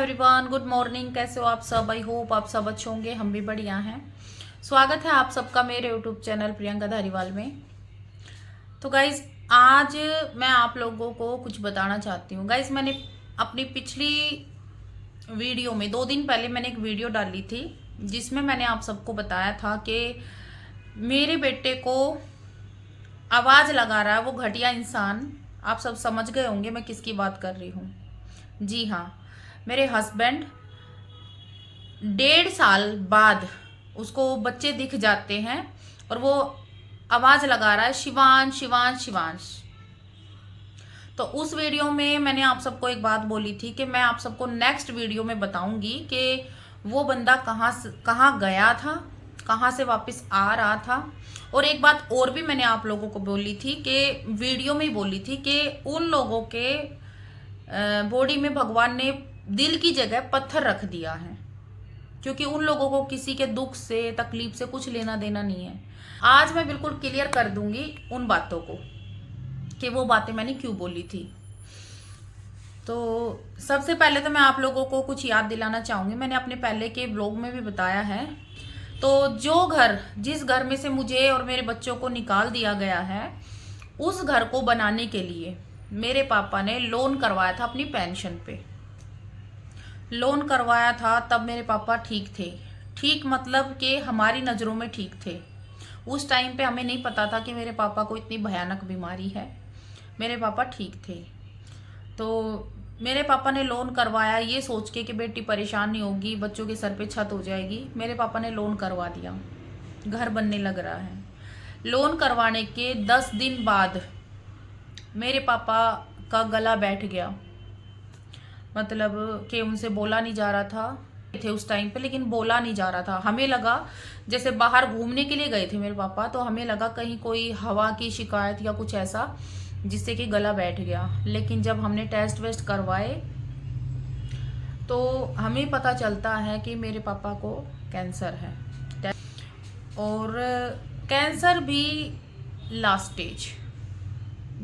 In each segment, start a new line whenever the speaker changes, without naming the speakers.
Everyone, good morning. कैसे हो आप सब? आई होप आप सब अच्छे होंगे, हम भी बढ़िया हैं। स्वागत है आप सबका मेरे यूट्यूब चैनल प्रियंका धारीवाल में। तो गाइज आज मैं आप लोगों को कुछ बताना चाहती हूँ। गाइज मैंने अपनी पिछली वीडियो में 2 दिन पहले मैंने एक वीडियो डाली थी जिसमें मैंने आप सबको बताया था कि मेरे बेटे को आवाज लगा रहा है वो घटिया इंसान। आप सब समझ गए होंगे मैं किसकी बात कर रही हूँ। जी हाँ, मेरे हस्बैंड 1.5 साल बाद उसको बच्चे दिख जाते हैं और वो आवाज लगा रहा है शिवांश शिवांश शिवांश। तो उस वीडियो में मैंने आप सबको एक बात बोली थी कि मैं आप सबको नेक्स्ट वीडियो में बताऊंगी कि वो बंदा कहाँ गया था, कहाँ से वापस आ रहा था। और एक बात और भी मैंने आप लोगों को बोली थी कि वीडियो में ही बोली थी कि उन लोगों के बॉडी में भगवान ने दिल की जगह पत्थर रख दिया है, क्योंकि उन लोगों को किसी के दुख से तकलीफ से कुछ लेना देना नहीं है। आज मैं बिल्कुल क्लियर कर दूंगी उन बातों को कि वो बातें मैंने क्यों बोली थी। तो सबसे पहले तो मैं आप लोगों को कुछ याद दिलाना चाहूंगी। मैंने अपने पहले के ब्लॉग में भी बताया है। तो जिस घर में से मुझे और मेरे बच्चों को निकाल दिया गया है, उस घर को बनाने के लिए मेरे पापा ने लोन करवाया था अपनी पेंशन पे। लोन करवाया था तब मेरे पापा ठीक थे। ठीक मतलब कि हमारी नज़रों में ठीक थे। उस टाइम पे हमें नहीं पता था कि मेरे पापा को इतनी भयानक बीमारी है। मेरे पापा ठीक थे। तो मेरे पापा ने लोन करवाया ये सोच के कि बेटी परेशान नहीं होगी, बच्चों के सर पे छत हो जाएगी। मेरे पापा ने लोन करवा दिया, घर बनने लग रहा है। लोन करवाने के 10 दिन बाद मेरे पापा का गला बैठ गया, मतलब कि उनसे बोला नहीं जा रहा था थे उस टाइम पे, लेकिन बोला नहीं जा रहा था। हमें लगा जैसे बाहर घूमने के लिए गए थे मेरे पापा, तो हमें लगा कहीं कोई हवा की शिकायत या कुछ ऐसा जिससे कि गला बैठ गया। लेकिन जब हमने टेस्ट वेस्ट करवाए तो हमें पता चलता है कि मेरे पापा को कैंसर है, और कैंसर भी लास्ट स्टेज,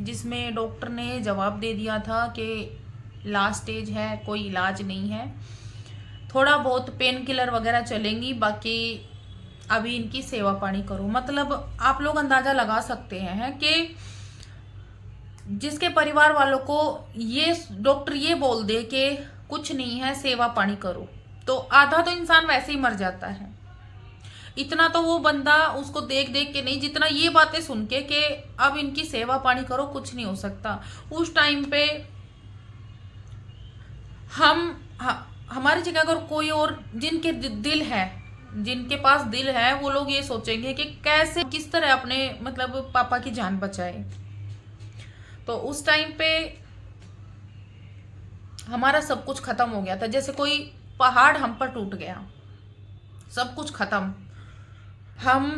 जिसमें डॉक्टर ने जवाब दे दिया था कि लास्ट स्टेज है, कोई इलाज नहीं है। थोड़ा बहुत पेन किलर वगैरह चलेंगी, बाकी अभी इनकी सेवा पानी करो। मतलब आप लोग अंदाजा लगा सकते हैं कि जिसके परिवार वालों को ये डॉक्टर ये बोल दे कि कुछ नहीं है, सेवा पानी करो, तो आधा तो इंसान वैसे ही मर जाता है। इतना तो वो बंदा उसको देख देख के नहीं, जितना ये बातें सुन के कि अब इनकी सेवा पानी करो, कुछ नहीं हो सकता। उस टाइम पे हमारी जगह अगर कोई और जिनके दिल है, जिनके पास दिल है, वो लोग ये सोचेंगे कि कैसे किस तरह अपने मतलब पापा की जान बचाए। तो उस टाइम पे हमारा सब कुछ खत्म हो गया था, जैसे कोई पहाड़ हम पर टूट गया, सब कुछ खत्म। हम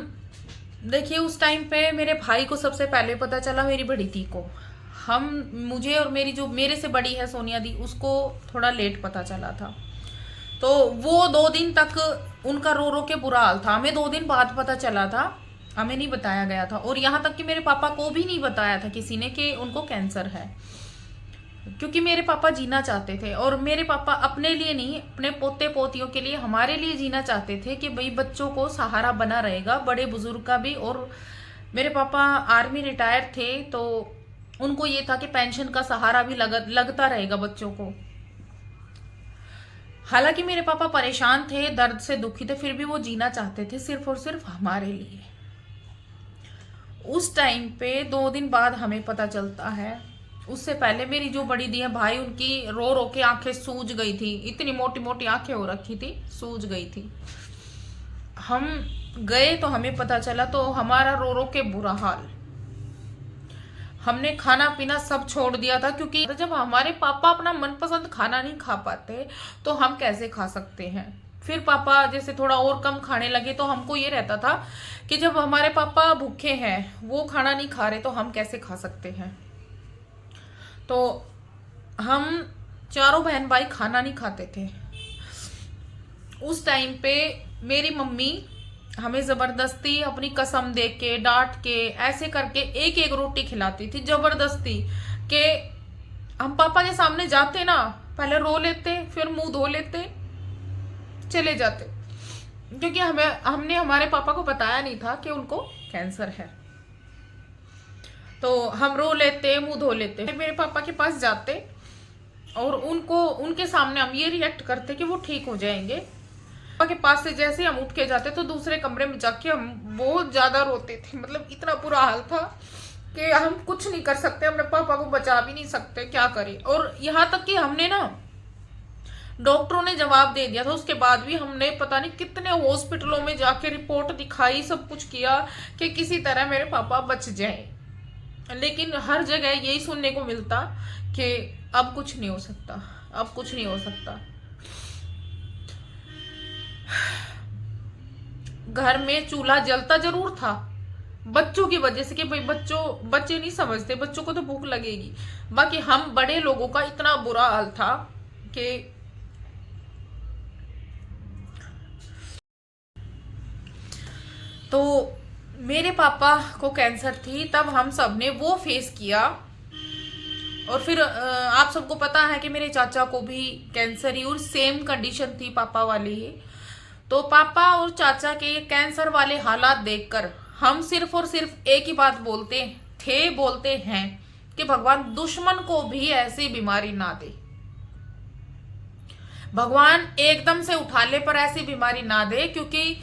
देखिए उस टाइम पे मेरे भाई को सबसे पहले पता चला, मेरी बड़ी दी को। मुझे और मेरी जो मेरे से बड़ी है सोनिया दी, उसको थोड़ा लेट पता चला था। तो वो 2 दिन तक उनका रो रो के बुरा हाल था। हमें 2 दिन बाद पता चला था, हमें नहीं बताया गया था। और यहाँ तक कि मेरे पापा को भी नहीं बताया था किसी ने कि उनको कैंसर है, क्योंकि मेरे पापा जीना चाहते थे। और मेरे पापा अपने लिए नहीं, अपने पोते पोतियों के लिए, हमारे लिए जीना चाहते थे कि भाई बच्चों को सहारा बना रहेगा, बड़े बुजुर्ग का भी। और मेरे पापा आर्मी रिटायर थे, तो उनको ये था कि पेंशन का सहारा भी लगता रहेगा बच्चों को। हालांकि मेरे पापा परेशान थे, दर्द से दुखी थे, फिर भी वो जीना चाहते थे सिर्फ और सिर्फ हमारे लिए। उस टाइम पे 2 दिन बाद हमें पता चलता है। उससे पहले मेरी जो बड़ी दी है भाई, उनकी रो रो के आंखें सूज गई थी, इतनी मोटी मोटी आंखें हो रखी थी, सूज गई थी। हम गए तो हमें पता चला, तो हमारा रो रो के बुरा हाल। हमने खाना पीना सब छोड़ दिया था, क्योंकि जब हमारे पापा अपना मनपसंद खाना नहीं खा पाते तो हम कैसे खा सकते हैं। फिर पापा जैसे थोड़ा और कम खाने लगे, तो हमको ये रहता था कि जब हमारे पापा भूखे हैं, वो खाना नहीं खा रहे, तो हम कैसे खा सकते हैं। तो हम चारों बहन भाई खाना नहीं खाते थे। उस टाइम पे मेरी मम्मी हमें जबरदस्ती अपनी कसम दे के, डांट के, ऐसे करके एक एक रोटी खिलाती थी जबरदस्ती। के हम पापा के सामने जाते ना, पहले रो लेते, फिर मुंह धो लेते, चले जाते, क्योंकि हमने हमारे पापा को बताया नहीं था कि उनको कैंसर है। तो हम रो लेते, मुंह धो लेते, मेरे पापा के पास जाते और उनके सामने हम ये रिएक्ट करते कि वो ठीक हो जाएंगे। पापा के पास से जैसे हम उठ के जाते तो दूसरे कमरे में जाके हम बहुत ज्यादा रोते थे। मतलब इतना बुरा हाल था कि हम कुछ नहीं कर सकते, अपने पापा को बचा भी नहीं सकते, क्या करें। और यहाँ तक कि हमने ना, डॉक्टरों ने जवाब दे दिया था, उसके बाद भी हमने पता नहीं कितने हॉस्पिटलों में जाके रिपोर्ट दिखाई, सब कुछ किया कि किसी तरह मेरे पापा बच जाएं। लेकिन हर जगह यही सुनने को मिलता कि अब कुछ नहीं हो सकता, अब कुछ नहीं हो सकता। घर में चूल्हा जलता जरूर था बच्चों की वजह से कि भाई बच्चे नहीं समझते, बच्चों को तो भूख लगेगी। बाकी हम बड़े लोगों का इतना बुरा हाल था कि तो मेरे पापा को कैंसर थी, तब हम सब ने वो फेस किया। और फिर आप सबको पता है कि मेरे चाचा को भी कैंसर ही, और सेम कंडीशन थी पापा वाली ही। तो पापा और चाचा के कैंसर वाले हालात देखकर हम सिर्फ और सिर्फ एक ही बात बोलते हैं कि भगवान दुश्मन को भी ऐसी बीमारी ना दे, भगवान एकदम से उठा ले पर ऐसी बीमारी ना दे। क्योंकि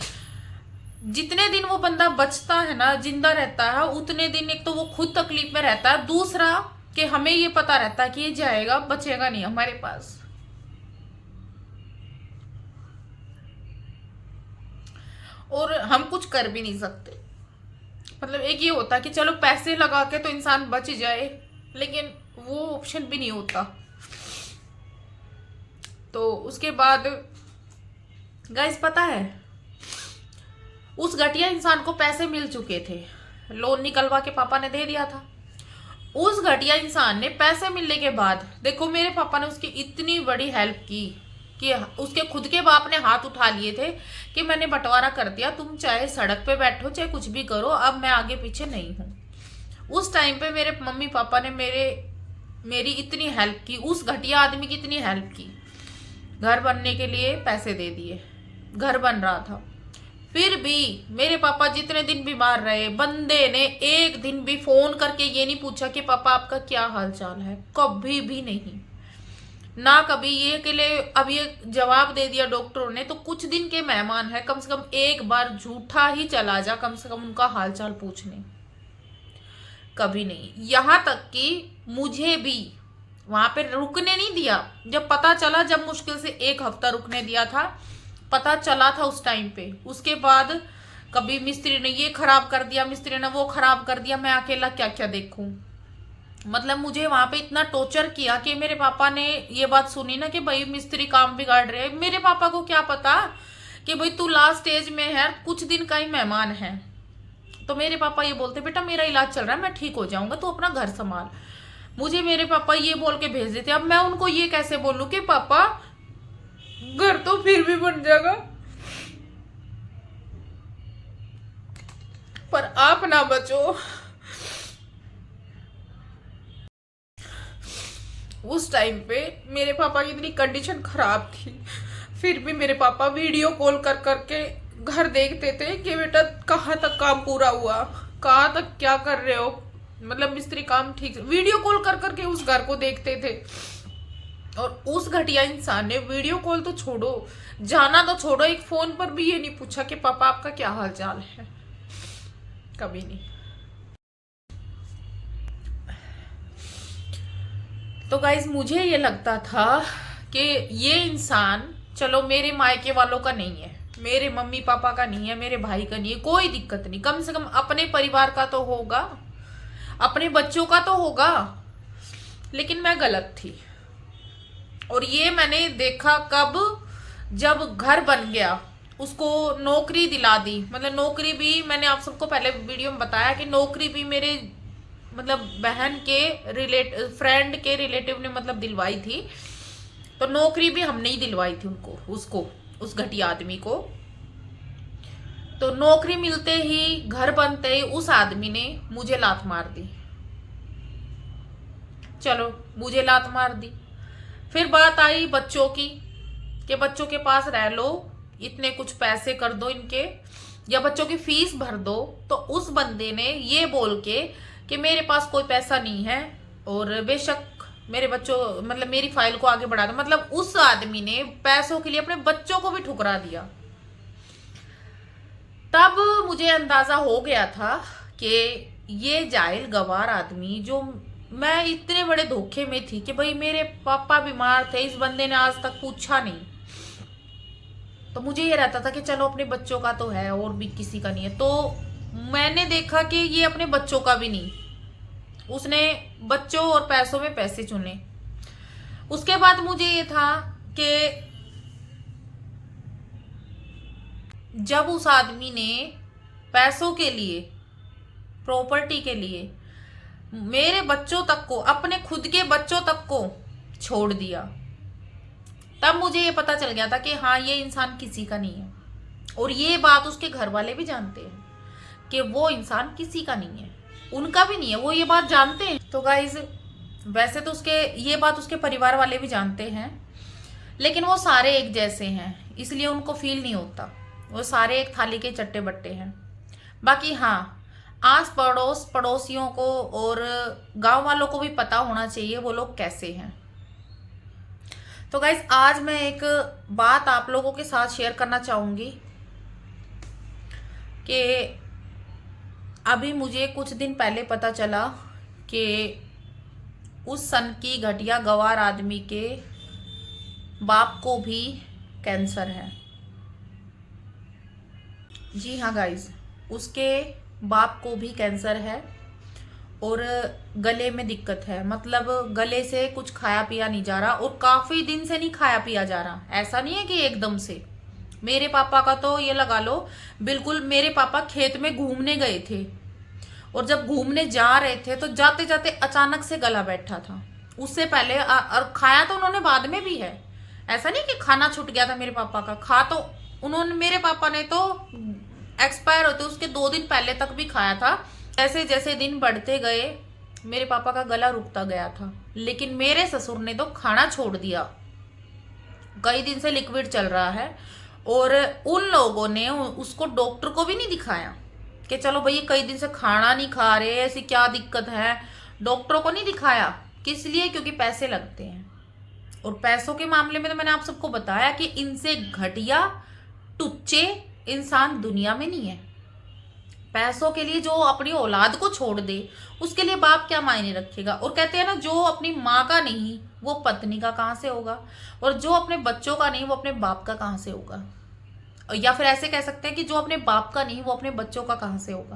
जितने दिन वो बंदा बचता है ना, जिंदा रहता है, उतने दिन एक तो वो खुद तकलीफ में रहता है, दूसरा कि हमें ये पता रहता है कि ये जाएगा, बचेगा नहीं हमारे पास। और हम कुछ कर भी नहीं सकते। मतलब एक ये होता है कि चलो पैसे लगा के तो इंसान बच जाए, लेकिन वो ऑप्शन भी नहीं होता। तो उसके बाद गाइस पता है, उस घटिया इंसान को पैसे मिल चुके थे, लोन निकलवा के पापा ने दे दिया था। उस घटिया इंसान ने पैसे मिलने के बाद देखो मेरे पापा ने उसकी इतनी बड़ी हेल्प की कि उसके खुद के बाप ने हाथ उठा लिए थे कि मैंने बंटवारा कर दिया, तुम चाहे सड़क पे बैठो चाहे कुछ भी करो, अब मैं आगे पीछे नहीं हूं। उस टाइम पे मेरे मम्मी पापा ने मेरी इतनी हेल्प की, उस घटिया आदमी की इतनी हेल्प की। घर बनने के लिए पैसे दे दिए, घर बन रहा था। फिर भी मेरे पापा जितने दिन बीमार रहे, बंदे ने एक दिन भी फोन करके ये नहीं पूछा कि पापा आपका क्या हाल चाल है, कभी भी नहीं। ना कभी ये के लिए अब ये जवाब दे दिया डॉक्टरों ने तो कुछ दिन के मेहमान है, कम से कम एक बार झूठा ही चला जा कम से कम उनका हाल चाल पूछने, कभी नहीं। यहां तक कि मुझे भी वहां पे रुकने नहीं दिया। जब पता चला, जब मुश्किल से 1 हफ्ता रुकने दिया था, पता चला था उस टाइम पे, उसके बाद कभी मिस्त्री ने ये खराब कर दिया, मिस्त्री ने वो खराब कर दिया, मैं अकेला क्या क्या देखूं। मतलब मुझे वहां पे इतना टॉर्चर किया कि मेरे पापा ने ये बात सुनी ना कि भाई मिस्त्री काम बिगाड़ रहे हैं। मेरे पापा को क्या पता कि भाई तू लास्ट स्टेज में है, कुछ दिन का ही मेहमान है। तो मेरे पापा ये बोलते बेटा मेरा इलाज चल रहा है, मैं ठीक हो जाऊंगा, तो अपना घर संभाल। मुझे मेरे पापा ये बोल के भेज देते। अब मैं उनको ये कैसे बोलूं कि पापा घर तो फिर भी बन जाएगा, पर आप ना बचो। उस टाइम पे मेरे पापा की इतनी कंडीशन खराब थी, फिर भी मेरे पापा वीडियो कॉल कर करके घर देखते थे कि बेटा कहाँ तक काम पूरा हुआ, कहाँ तक क्या कर रहे हो, मतलब मिस्त्री काम ठीक, वीडियो कॉल कर करके उस घर को देखते थे। और उस घटिया इंसान ने वीडियो कॉल तो छोड़ो, जाना तो छोड़ो, एक फोन पर भी ये नहीं पूछा कि पापा आपका क्या हाल चाल है, कभी नहीं। तो गाइज मुझे ये लगता था कि ये इंसान चलो मेरे मायके वालों का नहीं है, मेरे मम्मी पापा का नहीं है, मेरे भाई का नहीं है, कोई दिक्कत नहीं, कम से कम अपने परिवार का तो होगा, अपने बच्चों का तो होगा। लेकिन मैं गलत थी। और ये मैंने देखा कब, जब घर बन गया, उसको नौकरी दिला दी। मतलब नौकरी भी मैंने आप सबको पहले वीडियो में बताया कि नौकरी भी मेरे मतलब बहन के फ्रेंड के रिलेटिव ने मतलब दिलवाई थी। तो नौकरी भी हमने ही दिलवाई थी उसको उस घटिया आदमी को। तो नौकरी मिलते ही, घर बनते ही उस आदमी ने मुझे लात मार दी। चलो मुझे लात मार दी, फिर बात आई बच्चों की कि बच्चों के पास रह लो, इतने कुछ पैसे कर दो इनके, या बच्चों की फीस भर दो। तो उस बंदे ने ये बोल के कि मेरे पास कोई पैसा नहीं है और बेशक मेरे बच्चों मतलब मेरी फाइल को आगे बढ़ा दो। मतलब उस आदमी ने पैसों के लिए अपने बच्चों को भी ठुकरा दिया। तब मुझे अंदाजा हो गया था कि ये जाहिल गवार आदमी, जो मैं इतने बड़े धोखे में थी कि भाई मेरे पापा बीमार थे, इस बंदे ने आज तक पूछा नहीं। तो मुझे ये रहता था कि चलो अपने बच्चों का तो है और भी किसी का नहीं है। तो मैंने देखा कि ये अपने बच्चों का भी नहीं, उसने बच्चों और पैसों में पैसे चुने। उसके बाद मुझे ये था कि जब उस आदमी ने पैसों के लिए, प्रॉपर्टी के लिए मेरे बच्चों तक को, अपने खुद के बच्चों तक को छोड़ दिया, तब मुझे ये पता चल गया था कि हाँ ये इंसान किसी का नहीं है। और ये बात उसके घर वाले भी जानते हैं कि वो इंसान किसी का नहीं है, उनका भी नहीं है, वो ये बात जानते हैं। तो गाइज वैसे तो ये बात उसके परिवार वाले भी जानते हैं, लेकिन वो सारे एक जैसे हैं, इसलिए उनको फील नहीं होता। वो सारे एक थाली के चट्टे बट्टे हैं। बाकी हाँ, आस पड़ोस पड़ोसियों को और गांव वालों को भी पता होना चाहिए वो लोग कैसे हैं। तो गाइज आज मैं एक बात आप लोगों के साथ शेयर करना चाहूंगी कि अभी मुझे कुछ दिन पहले पता चला कि उस सन की घटिया गवार आदमी के बाप को भी कैंसर है। जी हाँ गाइज, उसके बाप को भी कैंसर है और गले में दिक्कत है। मतलब गले से कुछ खाया पिया नहीं जा रहा और काफी दिन से नहीं खाया पिया जा रहा। ऐसा नहीं है कि एकदम से। मेरे पापा का तो ये लगा लो बिल्कुल, मेरे पापा खेत में घूमने गए थे और जब घूमने जा रहे थे तो जाते जाते अचानक से गला बैठा था। उससे पहले और खाया तो उन्होंने बाद में भी है। ऐसा नहीं कि खाना छूट गया था मेरे पापा का, खा तो उन्होंने, मेरे पापा ने तो एक्सपायर होते उसके 2 दिन पहले तक भी खाया था। जैसे जैसे दिन बढ़ते गए मेरे पापा का गला रुकता गया था, लेकिन मेरे ससुर ने तो खाना छोड़ दिया। कई दिन से लिक्विड चल रहा है और उन लोगों ने उसको डॉक्टर को भी नहीं दिखाया कि चलो भाई कई दिन से खाना नहीं खा रहे, ऐसी क्या दिक्कत है। डॉक्टरों को नहीं दिखाया, किस लिए? क्योंकि पैसे लगते हैं। और पैसों के मामले में तो मैंने आप सबको बताया कि इनसे घटिया टुच्चे इंसान दुनिया में नहीं है। पैसों के लिए जो अपनी औलाद को छोड़ दे, उसके लिए बाप क्या मायने रखेगा। और कहते हैं ना, जो अपनी माँ का नहीं वो पत्नी का कहाँ से होगा, और जो अपने बच्चों का नहीं वो अपने बाप का कहाँ से होगा। या फिर ऐसे कह सकते हैं कि जो अपने बाप का नहीं वो अपने बच्चों का कहाँ से होगा,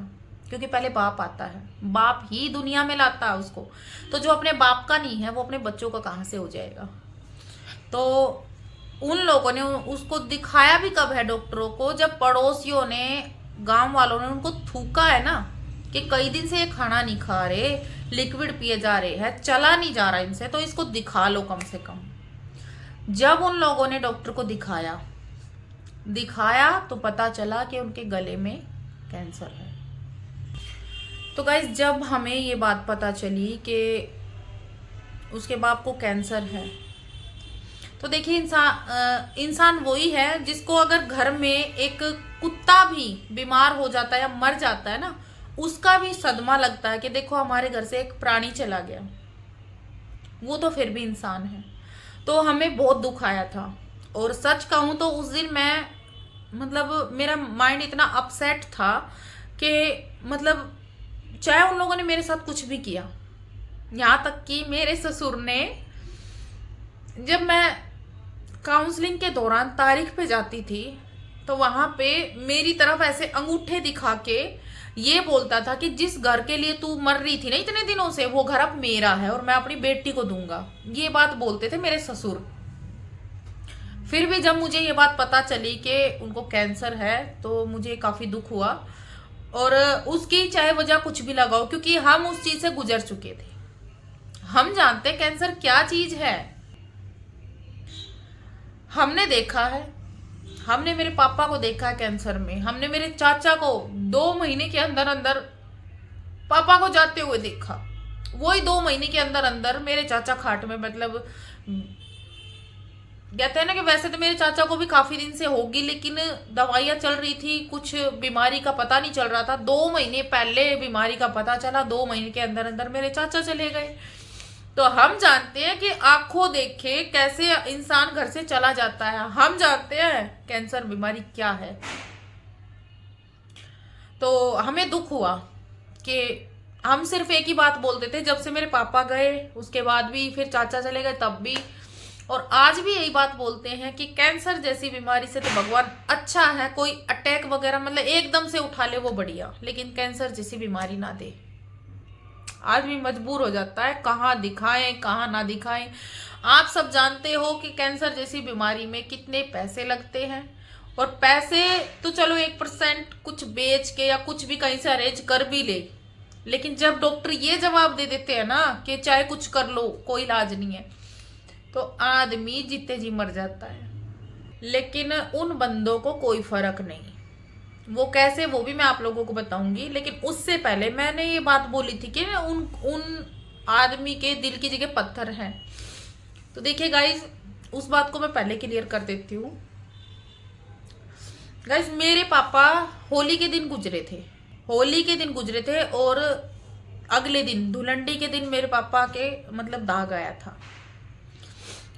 क्योंकि पहले बाप आता है, बाप ही दुनिया में लाता है उसको। तो जो अपने बाप का नहीं है वो अपने बच्चों का कहाँ से हो जाएगा। तो उन लोगों ने उसको दिखाया भी कब है डॉक्टरों को, जब पड़ोसियों ने, गांव वालों ने उनको थूका है ना कि कई दिन से ये खाना नहीं खा रहे, लिक्विड पिए जा रहे हैं, चला नहीं जा रहा इनसे, तो इसको दिखा लो कम से कम। जब उन लोगों ने डॉक्टर को दिखाया तो पता चला कि उनके गले में कैंसर है। तो गाइस जब हमें ये बात पता चली कि उसके बाप को कैंसर है, तो देखिए इंसान वही है जिसको अगर घर में एक कुत्ता भी बीमार हो जाता है या मर जाता है ना, उसका भी सदमा लगता है कि देखो हमारे घर से एक प्राणी चला गया। वो तो फिर भी इंसान है। तो हमें बहुत दुख आया था। और सच कहूँ तो उस दिन मैं, मतलब मेरा माइंड इतना अपसेट था कि मतलब चाहे उन लोगों ने मेरे साथ कुछ भी किया, यहाँ तक कि मेरे ससुर ने, जब मैं काउंसलिंग के दौरान तारीख पे जाती थी तो वहां पे मेरी तरफ ऐसे अंगूठे दिखा के ये बोलता था कि जिस घर के लिए तू मर रही थी ना इतने दिनों से, वो घर अब मेरा है और मैं अपनी बेटी को दूंगा। ये बात बोलते थे मेरे ससुर। फिर भी जब मुझे ये बात पता चली कि उनको कैंसर है तो मुझे काफी दुख हुआ। और उसकी चाहे वजह कुछ भी लगाओ, क्योंकि हम उस चीज से गुजर चुके थे, हम जानते कैंसर क्या चीज है। हमने देखा है, हमने मेरे पापा को देखा है कैंसर में, हमने मेरे चाचा को 2 महीने के अंदर अंदर पापा को जाते हुए देखा। वही 2 महीने के अंदर अंदर मेरे चाचा खाट में, मतलब कहते हैं ना कि वैसे तो मेरे चाचा को भी काफी दिन से होगी, लेकिन दवाइयां चल रही थी, कुछ बीमारी का पता नहीं चल रहा था। 2 महीने पहले बीमारी का पता चला, 2 महीने के अंदर अंदर मेरे चाचा चले गए। तो हम जानते हैं कि आंखों देखे कैसे इंसान घर से चला जाता है, हम जानते हैं कैंसर बीमारी क्या है। तो हमें दुख हुआ कि हम सिर्फ एक ही बात बोलते थे, जब से मेरे पापा गए उसके बाद भी, फिर चाचा चले गए तब भी, और आज भी यही बात बोलते हैं कि कैंसर जैसी बीमारी से तो भगवान अच्छा है, कोई अटैक वगैरह मतलब एकदम से उठा ले वो बढ़िया, लेकिन कैंसर जैसी बीमारी ना दे। आदमी मजबूर हो जाता है कहाँ दिखाएं कहाँ ना दिखाएं। आप सब जानते हो कि कैंसर जैसी बीमारी में कितने पैसे लगते हैं, और पैसे तो चलो 1% कुछ बेच के या कुछ भी कहीं से अरेंज कर भी ले, लेकिन जब डॉक्टर ये जवाब दे देते हैं ना कि चाहे कुछ कर लो कोई इलाज नहीं है, तो आदमी जीते जी मर जाता है। लेकिन उन बंदों को कोई फर्क नहीं, वो कैसे वो भी मैं आप लोगों को बताऊंगी। लेकिन उससे पहले मैंने ये बात बोली थी कि उन आदमी के दिल की जगह पत्थर हैं। तो देखिए गाइज, उस बात को मैं पहले क्लियर कर देती हूँ। गाइज, मेरे पापा होली के दिन गुजरे थे, होली के दिन गुजरे थे, और अगले दिन धुलंडी के दिन मेरे पापा के मतलब दाग आया था।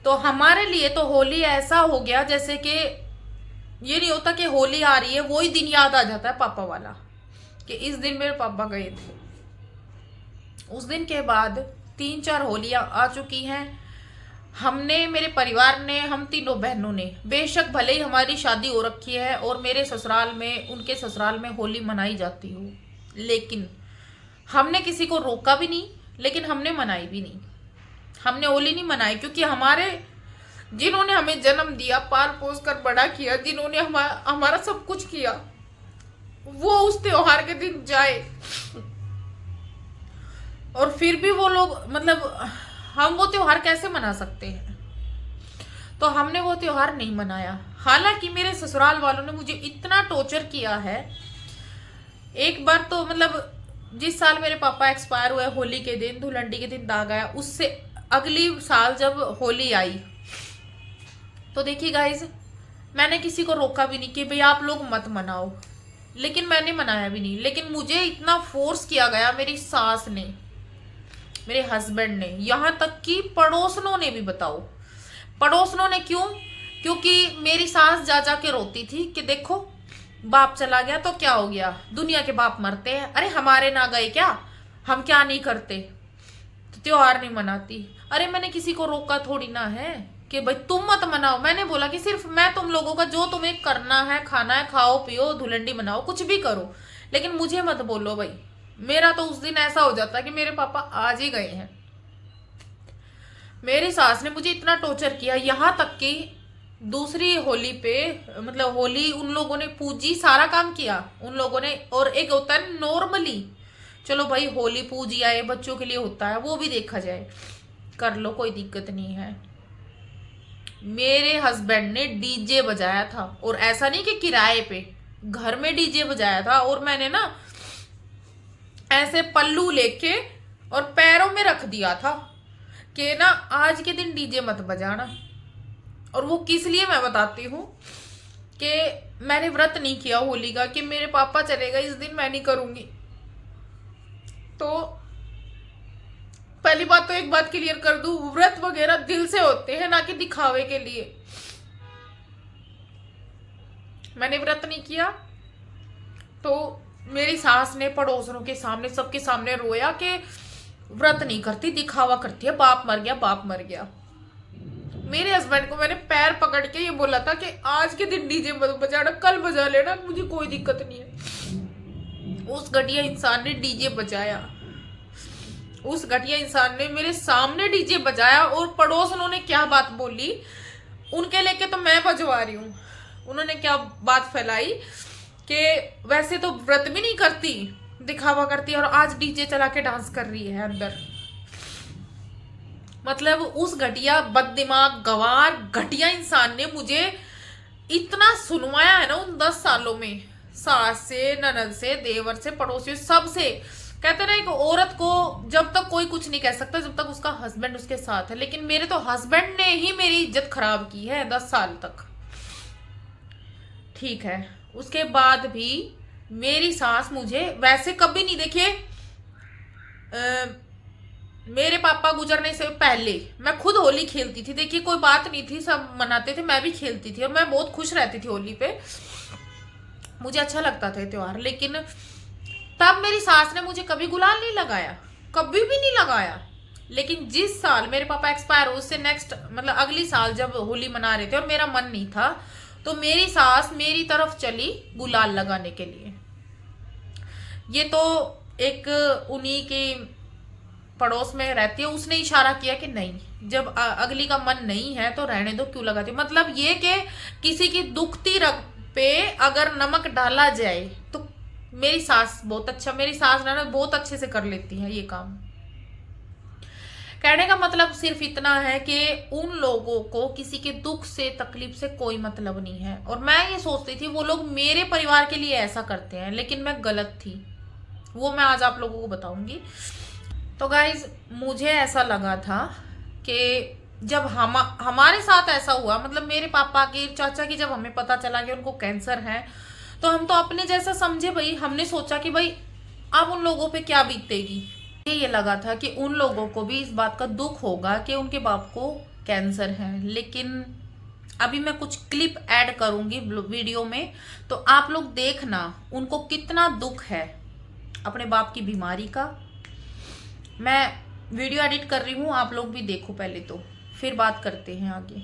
तो हमारे लिए तो होली ऐसा हो गया जैसे कि ये नहीं होता कि होली आ रही है वही दिन याद आ जाता है पापा वाला, कि इस दिन मेरे पापा गए थे। उस दिन के बाद 3-4 होलियां आ चुकी हैं। हमने, मेरे परिवार ने, हम तीनों बहनों ने, बेशक भले ही हमारी शादी हो रखी है और मेरे ससुराल में, उनके ससुराल में होली मनाई जाती हो, लेकिन हमने किसी को रोका भी नहीं, लेकिन हमने मनाई भी नहीं। हमने होली नहीं मनाई क्योंकि हमारे, जिन्होंने हमें जन्म दिया, पाल पोस कर बड़ा किया, जिन्होंने हमारा सब कुछ किया, वो उस त्योहार के दिन जाए और फिर भी वो लोग मतलब हम वो त्योहार कैसे मना सकते हैं। तो हमने वो त्योहार नहीं मनाया। हालांकि मेरे ससुराल वालों ने मुझे इतना टॉर्चर किया है। एक बार तो मतलब जिस साल मेरे पापा एक्सपायर हुए, होली के दिन, धुलंडी के दिन दाग आया, उससे अगली साल जब होली आई, तो देखिए गाइज, मैंने किसी को रोका भी नहीं कि भाई आप लोग मत मनाओ, लेकिन मैंने मनाया भी नहीं। लेकिन मुझे इतना फोर्स किया गया मेरी सास ने, मेरे हस्बैंड ने, यहाँ तक कि पड़ोसनों ने भी। बताओ पड़ोसनों ने क्यों? क्योंकि मेरी सास जा जा के रोती थी कि देखो बाप चला गया तो क्या हो गया, दुनिया के बाप मरते हैं, अरे हमारे ना गए क्या, हम क्या नहीं करते, तो त्योहार नहीं मनाती। अरे मैंने किसी को रोका थोड़ी ना है कि भाई तुम मत मनाओ। मैंने बोला कि सिर्फ मैं तुम लोगों का जो तुम्हें करना है, खाना है, खाओ पियो, धुलंडी मनाओ, कुछ भी करो, लेकिन मुझे मत बोलो भाई। मेरा तो उस दिन ऐसा हो जाता है कि मेरे पापा आज ही गए हैं। मेरी सास ने मुझे इतना टॉर्चर किया, यहाँ तक कि दूसरी होली पे, मतलब होली उन लोगों ने पूजी, सारा काम किया उन लोगों ने। और एक होता है नॉर्मली, चलो भाई होली पूजी आए, बच्चों के लिए होता है, वो भी देखा जाए, कर लो, कोई दिक्कत नहीं है। मेरे हस्बैंड ने डीजे बजाया था, और ऐसा नहीं कि किराए पे, घर में डीजे बजाया था। और मैंने ना ऐसे पल्लू लेके और पैरों में रख दिया था कि ना आज के दिन डीजे मत बजाना। और वो किस लिए मैं बताती हूँ कि मैंने व्रत नहीं किया होली का, कि मेरे पापा चले गए इस दिन, मैं नहीं करूंगी। तो पहली बात तो एक बात क्लियर कर दूं, व्रत वगैरह दिल से होते हैं, ना कि दिखावे के लिए। मैंने व्रत नहीं किया, तो मेरी सास ने पड़ोसनों के सामने, सबके सामने रोया कि व्रत नहीं करती, दिखावा करती है, बाप मर गया, बाप मर गया। मेरे हस्बैंड को मैंने पैर पकड़ के ये बोला था कि आज के दिन डीजे मत बजाना, कल बजा लेना, मुझे कोई दिक्कत नहीं है। उस घटिया इंसान ने डीजे बजाया, उस घटिया इंसान ने मेरे सामने डीजे बजाया। और पड़ोसनों ने क्या बात बोली, उनके लेके तो मैं बजवा रही हूँ। उन्होंने क्या बात फैलाई कि वैसे तो व्रत भी नहीं करती, दिखावा करती है, और आज डीजे चला के डांस कर रही है अंदर। मतलब उस घटिया बददिमाग गवार घटिया इंसान ने मुझे इतना सुनवाया है ना उन 10 सालों में, सास से, ननद से, देवर से, पड़ोसियों, सबसे, कहते ना, एक औरत को जब तक कोई कुछ नहीं कह सकता जब तक उसका हस्बैंड उसके साथ है, लेकिन मेरे तो हस्बैंड ने ही मेरी इज्जत खराब की है 10 साल तक। ठीक है, उसके बाद भी मेरी सास मुझे वैसे कभी नहीं, देखिए मेरे पापा गुजरने से पहले मैं खुद होली खेलती थी। देखिए कोई बात नहीं थी, सब मनाते थे, मैं भी खेलती थी और मैं बहुत खुश रहती थी होली पे, मुझे अच्छा लगता था त्योहार। लेकिन तब मेरी सास ने मुझे कभी गुलाल नहीं लगाया, कभी भी नहीं लगाया। लेकिन जिस साल मेरे पापा एक्सपायर हो, उससे नेक्स्ट मतलब अगली साल जब होली मना रहे थे और मेरा मन नहीं था, तो मेरी सास मेरी तरफ चली गुलाल लगाने के लिए। ये तो एक उन्हीं की पड़ोस में रहती है, उसने इशारा किया कि नहीं, जब अगली का मन नहीं है तो रहने दो, क्यों लगाती। मतलब ये कि किसी की दुखती रग पे अगर नमक डाला जाए तो मेरी सास बहुत अच्छा, मेरी सास ना बहुत अच्छे से कर लेती है ये काम। कहने का मतलब सिर्फ इतना है कि उन लोगों को किसी के दुख से तकलीफ से कोई मतलब नहीं है। और मैं ये सोचती थी वो लोग मेरे परिवार के लिए ऐसा करते हैं, लेकिन मैं गलत थी, वो मैं आज आप लोगों को बताऊंगी। तो गाइज मुझे ऐसा लगा था कि जब हमारे साथ ऐसा हुआ, मतलब मेरे पापा की, चाचा की, जब हमें पता चला कि उनको कैंसर है, तो हम तो अपने जैसा समझे भाई। हमने सोचा कि भाई अब उन लोगों पे क्या बीतेगी। ये लगा था कि उन लोगों को भी इस बात का दुख होगा कि उनके बाप को कैंसर है। लेकिन अभी मैं कुछ क्लिप ऐड करूंगी वीडियो में, तो आप लोग देखना उनको कितना दुख है अपने बाप की बीमारी का। मैं वीडियो एडिट कर रही हूँ, आप लोग भी देखो पहले, तो फिर बात करते हैं आगे।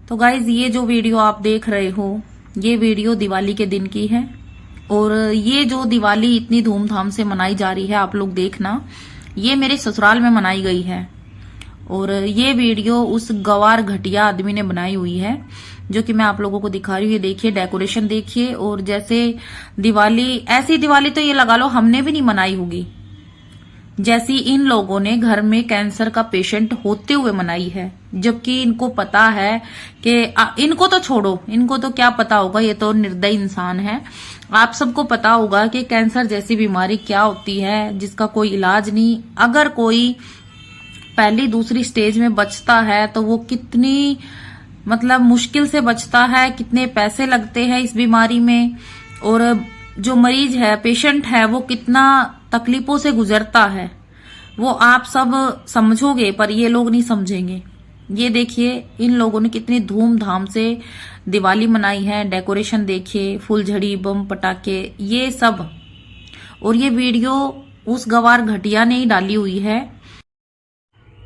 तो गाइज ये जो वीडियो आप देख रहे हो, ये वीडियो दिवाली के दिन की है। और ये जो दिवाली इतनी धूमधाम से मनाई जा रही है, आप लोग देखना, ये मेरे ससुराल में मनाई गई है। और ये वीडियो उस गवार घटिया आदमी ने बनाई हुई है, जो कि मैं आप लोगों को दिखा रही हूँ। ये देखिए, डेकोरेशन देखिए। और जैसे दिवाली, ऐसी दिवाली तो ये लगा लो हमने भी नहीं मनाई होगी, जैसी इन लोगों ने घर में कैंसर का पेशेंट होते हुए मनाई है। जबकि इनको पता है कि इनको तो छोड़ो, इनको तो क्या पता होगा, ये तो निर्दयी इंसान है। आप सबको पता होगा कि कैंसर जैसी बीमारी क्या होती है, जिसका कोई इलाज नहीं। अगर कोई पहली दूसरी स्टेज में बचता है तो वो कितनी मतलब मुश्किल से बचता है, कितने पैसे लगते हैं इस बीमारी में, और जो मरीज है, पेशेंट है, वो कितना तकलीफों से गुजरता है, वो आप सब समझोगे, पर ये लोग नहीं समझेंगे। ये देखिए, इन लोगों ने कितनी धूमधाम से दिवाली मनाई है। डेकोरेशन देखिए, फुलझड़ी, बम, पटाखे, ये सब। और ये वीडियो उस गवार घटिया ने ही डाली हुई है।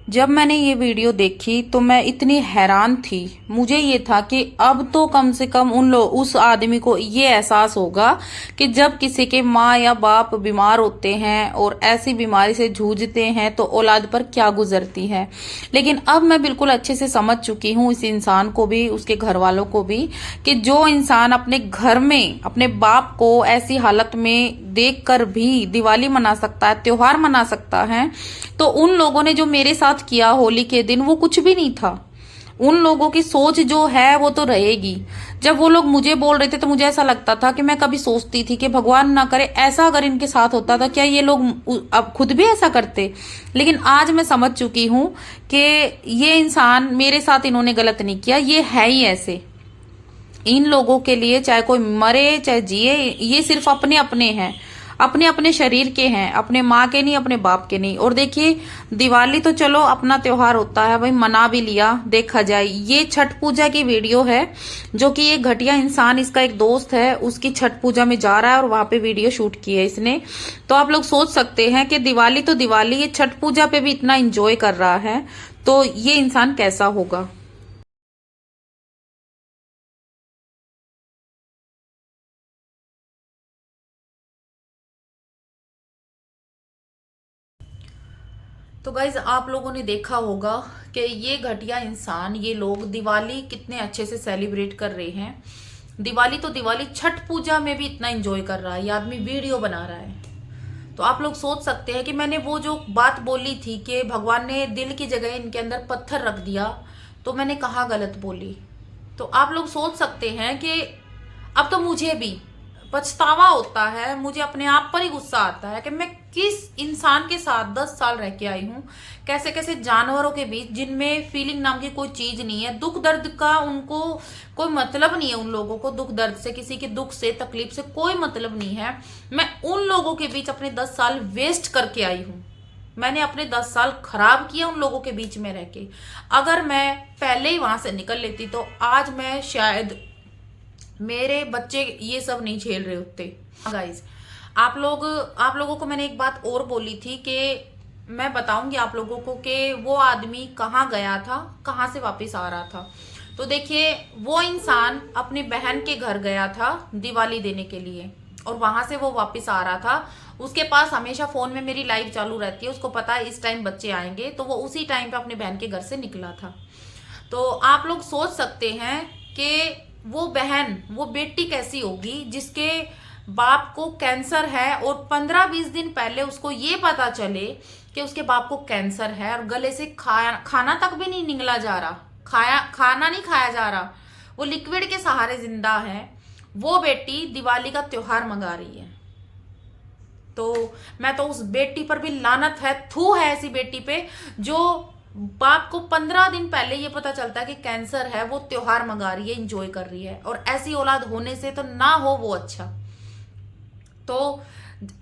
जब मैंने ये वीडियो देखी तो मैं इतनी हैरान थी। मुझे ये था कि अब तो कम से कम उस आदमी को ये एहसास होगा कि जब किसी के माँ या बाप बीमार होते हैं और ऐसी बीमारी से जूझते हैं तो औलाद पर क्या गुजरती है। लेकिन अब मैं बिल्कुल अच्छे से समझ चुकी हूँ इस इंसान को भी, उसके घर वालों को भी, कि जो इंसान अपने घर में अपने बाप को ऐसी हालत में देखकर भी दिवाली मना सकता है, त्योहार मना सकता है, तो उन लोगों ने जो मेरे साथ किया होली के दिन, वो कुछ भी नहीं था। उन लोगों की सोच जो है वो तो रहेगी। जब वो लोग मुझे बोल रहे थे तो मुझे ऐसा लगता था कि मैं कभी सोचती थी कि भगवान ना करे ऐसा अगर इनके साथ होता था, क्या ये लोग अब खुद भी ऐसा करते। लेकिन आज मैं समझ चुकी हूं कि ये इंसान, मेरे साथ इन्होंने गलत नहीं किया, ये है ही ऐसे। इन लोगों के लिए चाहे कोई मरे चाहे जिए, ये सिर्फ अपने अपने हैं, अपने अपने शरीर के हैं, अपने माँ के नहीं, अपने बाप के नहीं। और देखिए, दिवाली तो चलो अपना त्योहार होता है भाई, मना भी लिया, देखा जाए। ये छठ पूजा की वीडियो है, जो कि ये घटिया इंसान, इसका एक दोस्त है, उसकी छठ पूजा में जा रहा है और वहां पे वीडियो शूट की है इसने। तो आप लोग सोच सकते हैं कि दिवाली तो दिवाली, ये छठ पूजा पे भी इतना इंजॉय कर रहा है, तो ये इंसान कैसा होगा। तो गाइज आप लोगों ने देखा होगा कि ये घटिया इंसान, ये लोग दिवाली कितने अच्छे से सेलिब्रेट कर रहे हैं। दिवाली तो दिवाली, छठ पूजा में भी इतना एंजॉय कर रहा है ये आदमी, वीडियो बना रहा है। तो आप लोग सोच सकते हैं कि मैंने वो जो बात बोली थी कि भगवान ने दिल की जगह इनके अंदर पत्थर रख दिया, तो मैंने कहा गलत बोली। तो आप लोग सोच सकते हैं कि अब तो मुझे भी, पछतावा होता है, मुझे अपने आप पर ही गुस्सा आता है कि मैं किस इंसान के साथ 10 साल रह के आई हूँ, कैसे कैसे जानवरों के बीच जिनमें फीलिंग नाम की कोई चीज नहीं है, दुख दर्द का उनको कोई मतलब नहीं है। उन लोगों को दुख दर्द से, किसी के दुख से, तकलीफ से कोई मतलब नहीं है। मैं उन लोगों के बीच अपने 10 साल वेस्ट करके आई हूँ। मैंने अपने 10 साल खराब किया उन लोगों के बीच में रह के। अगर मैं पहले ही वहां से निकल लेती तो आज मैं शायद, मेरे बच्चे ये सब नहीं झेल रहे होते। गाइज, आप लोगों को मैंने एक बात और बोली थी कि मैं बताऊंगी आप लोगों को कि वो आदमी कहाँ गया था, कहाँ से वापस आ रहा था। तो देखिए, वो इंसान अपनी बहन के घर गया था दिवाली देने के लिए, और वहां से वो वापस आ रहा था। उसके पास हमेशा फोन में मेरी लाइव चालू रहती है, उसको पता है इस टाइम बच्चे आएंगे, तो वो उसी टाइम पे अपने बहन के घर से निकला था। तो आप लोग सोच सकते हैं कि वो बहन, वो बेटी कैसी होगी जिसके बाप को कैंसर है और 15-20 दिन पहले उसको ये पता चले कि उसके बाप को कैंसर है, और गले से खाना तक भी नहीं निगला जा रहा, खाना नहीं खाया जा रहा, वो लिक्विड के सहारे जिंदा है। वो बेटी दिवाली का त्योहार मंगा रही है। तो मैं तो उस बेटी पर भी लानत है, थू है ऐसी बेटी पे जो बाप को 15 दिन पहले ये पता चलता है कि कैंसर है, वो त्योहार मंगा रही है, एंजॉय कर रही है। और ऐसी औलाद होने से तो ना हो वो अच्छा। तो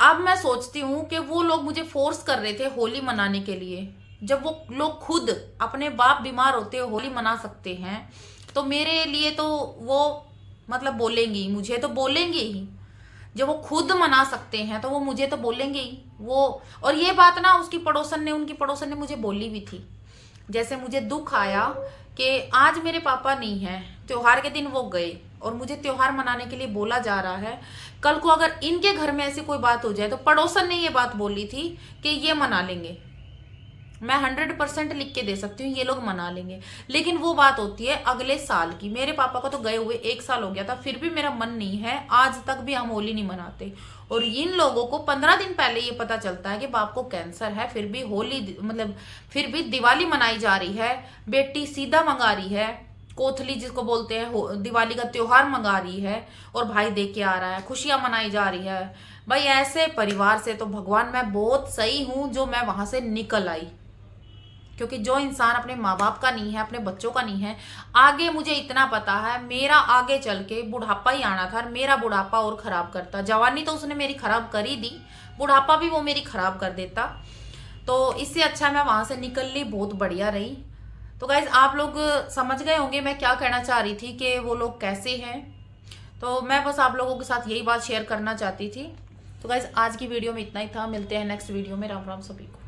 अब मैं सोचती हूँ कि वो लोग मुझे फोर्स कर रहे थे होली मनाने के लिए। जब वो लोग खुद अपने बाप बीमार होते हुए होली मना सकते हैं, तो मेरे लिए तो वो मतलब बोलेंगी, मुझे तो बोलेंगे ही। जब वो खुद मना सकते हैं तो वो मुझे तो बोलेंगे ही वो। और ये बात ना उनकी पड़ोसन ने मुझे बोली भी थी। जैसे मुझे दुख आया कि आज मेरे पापा नहीं है, त्योहार के दिन वो गए और मुझे त्योहार मनाने के लिए बोला जा रहा है। कल को अगर इनके घर में ऐसी कोई बात हो जाए, तो पड़ोसन ने ये बात बोली थी कि ये मना लेंगे। मैं 100% लिख के दे सकती हूँ, ये लोग मना लेंगे। लेकिन वो बात होती है अगले साल की। मेरे पापा को तो गए हुए 1 साल हो गया था, फिर भी मेरा मन नहीं है, आज तक भी हम होली नहीं मनाते। और इन लोगों को 15 दिन पहले ये पता चलता है कि बाप को कैंसर है, फिर भी होली मतलब फिर भी दिवाली मनाई जा रही है। बेटी सीधा मंगा रही है, कोथली जिसको बोलते हैं, दिवाली का त्योहार मंगा रही है, और भाई दे के आ रहा है, खुशियां मनाई जा रही है। भाई ऐसे परिवार से तो भगवान मैं बहुत सही हूं जो मैं वहां से निकल आई। क्योंकि जो इंसान अपने माँ बाप का नहीं है, अपने बच्चों का नहीं है, आगे मुझे इतना पता है मेरा आगे चल के बुढ़ापा ही आना था, और मेरा बुढ़ापा और खराब करता। जवानी तो उसने मेरी खराब कर ही दी, बुढ़ापा भी वो मेरी खराब कर देता। तो इससे अच्छा मैं वहां से निकल ली, बहुत बढ़िया रही। तो गाइज, आप लोग समझ गए होंगे मैं क्या कहना चाह रही थी कि वो लोग कैसे हैं। तो मैं बस आप लोगों के साथ यही बात शेयर करना चाहती थी। तो गाइज, आज की वीडियो में इतना ही था। मिलते हैं नेक्स्ट वीडियो में। राम राम सभी को।